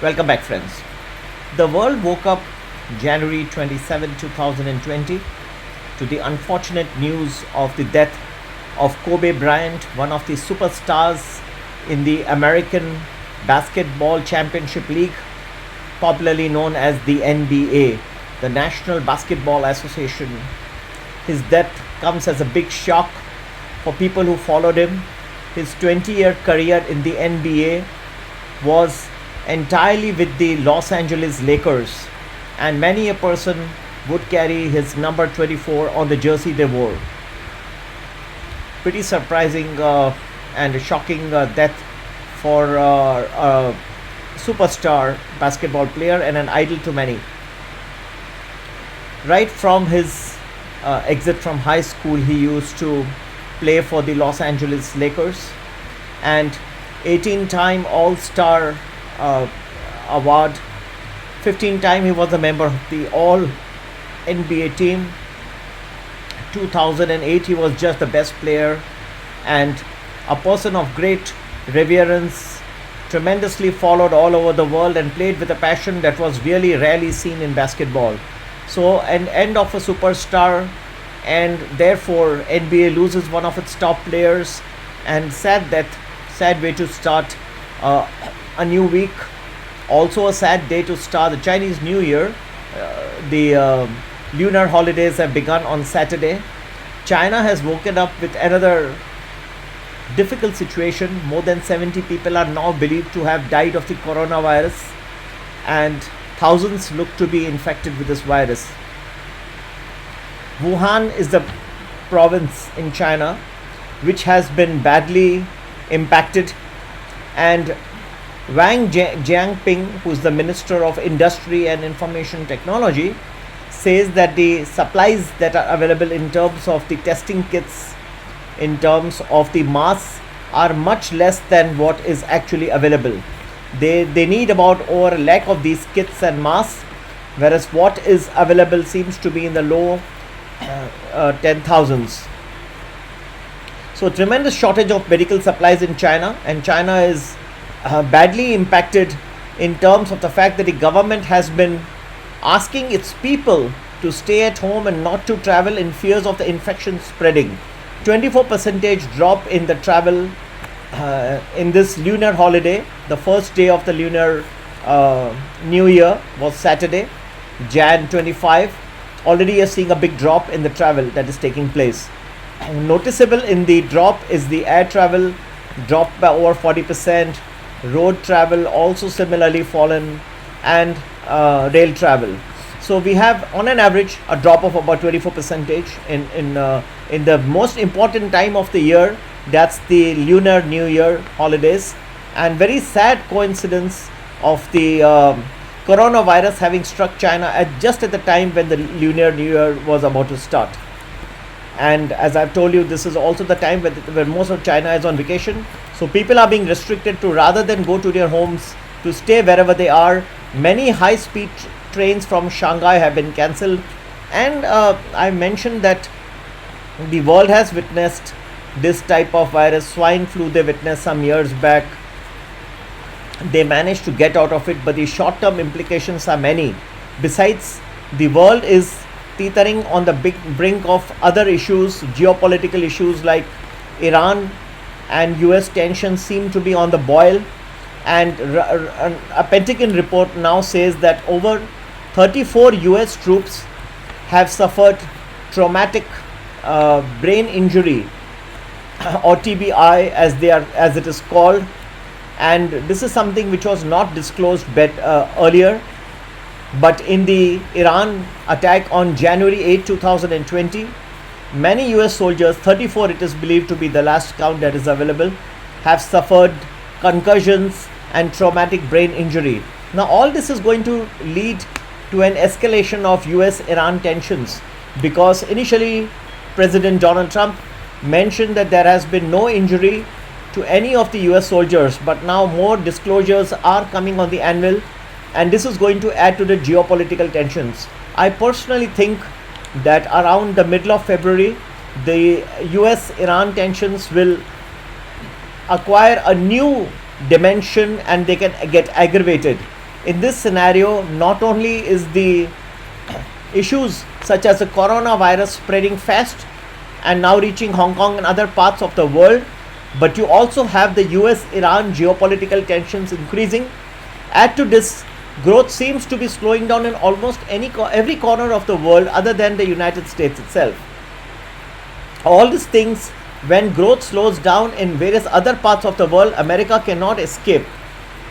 Welcome back, friends. The world woke up January 27, 2020 to the unfortunate news of the death of Kobe Bryant, one of the superstars in the American Basketball Championship League, popularly known as the NBA, the National Basketball Association. His death comes as a big shock for people who followed him. His 20-year career in the NBA was entirely with the Los Angeles Lakers, and many a person would carry his number 24 on the jersey they wore. Pretty surprising and shocking death for a superstar basketball player and an idol to many. Right from his exit from high school, he used to play for the Los Angeles Lakers, and 18-time All-Star award. 15-time he was a member of the All NBA team. 2008 he was just the best player and a person of great reverence, tremendously followed all over the world and played with a passion that was really rarely seen in basketball. So an end of a superstar, and therefore NBA loses one of its top players, and sad way to start a new week. Also a sad day to start the Chinese New Year. The lunar holidays have begun on Saturday. China has woken up with another difficult situation. More than 70 people are now believed to have died of the coronavirus, and thousands look to be infected with this virus. Wuhan is the province in China which has been badly impacted, and Wang Jianping, who is the Minister of Industry and Information Technology, says that the supplies that are available in terms of the testing kits, in terms of the masks, are much less than what is actually available. They need about over a lakh of these kits and masks, whereas what is available seems to be in the low 10,000s. So tremendous shortage of medical supplies in China, and China is badly impacted in terms of the fact that the government has been asking its people to stay at home and not to travel in fears of the infection spreading. 24% drop in the travel in this lunar holiday. The first day of the lunar New Year was Saturday, Jan 25. Already you're seeing a big drop in the travel that is taking place. Noticeable in the drop is the air travel, dropped by over 40%. Road travel also similarly fallen, and rail travel. So we have on an average a drop of about 24% in the most important time of the year, that's the Lunar New Year holidays, and very sad coincidence of the coronavirus having struck China just at the time when the Lunar New Year was about to start. And as I've told you, this is also the time where most of China is on vacation. So people are being restricted to, rather than go to their homes, to stay wherever they are. Many high-speed trains from Shanghai have been cancelled. And I mentioned that the world has witnessed this type of virus, swine flu they witnessed some years back. They managed to get out of it, but the short-term implications are many. Besides, the world is teetering on the big brink of other issues, geopolitical issues like Iran and US tensions seem to be on the boil, and a Pentagon report now says that over 34 US troops have suffered traumatic brain injury, or TBI as it is called, and this is something which was not disclosed earlier. But in the Iran attack on January 8, 2020, many US soldiers, 34 it is believed to be the last count that is available, have suffered concussions and traumatic brain injury. Now all this is going to lead to an escalation of US-Iran tensions, because initially President Donald Trump mentioned that there has been no injury to any of the US soldiers, but now more disclosures are coming on the anvil, and this is going to add to the geopolitical tensions. I personally think that around the middle of February, the US-Iran tensions will acquire a new dimension and they can get aggravated. in this scenario, not only is the issues such as the coronavirus spreading fast and now reaching Hong Kong and other parts of the world, but you also have the US-Iran geopolitical tensions increasing. Add to this, growth seems to be slowing down in almost every corner of the world other than the United States itself. All these things, when growth slows down in various other parts of the world, America cannot escape.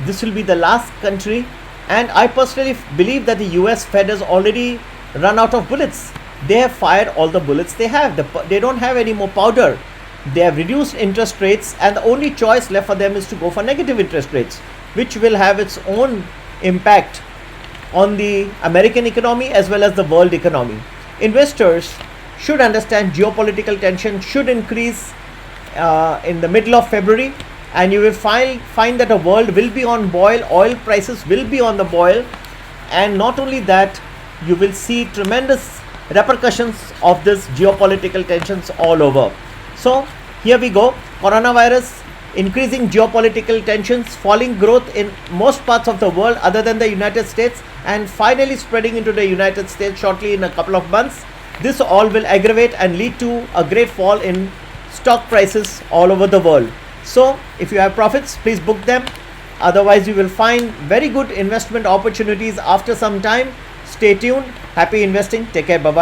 This will be the last country, and I personally believe that the US Fed has already run out of bullets. They have fired all the bullets they have. They don't have any more powder. They have reduced interest rates, and the only choice left for them is to go for negative interest rates, which will have its own impact on the American economy as well as the world economy. Investors should understand geopolitical tension should increase in the middle of February, and you will find that the world will be on boil, oil prices will be on the boil, and not only that, you will see tremendous repercussions of this geopolitical tensions all over. So here we go, coronavirus, increasing geopolitical tensions, falling growth in most parts of the world other than the United States, and finally spreading into the United States shortly in a couple of months. This all will aggravate and lead to a great fall in stock prices all over the world. So if you have profits, please book them. Otherwise, you will find very good investment opportunities after some time. Stay tuned. Happy investing. Take care. Bye-bye.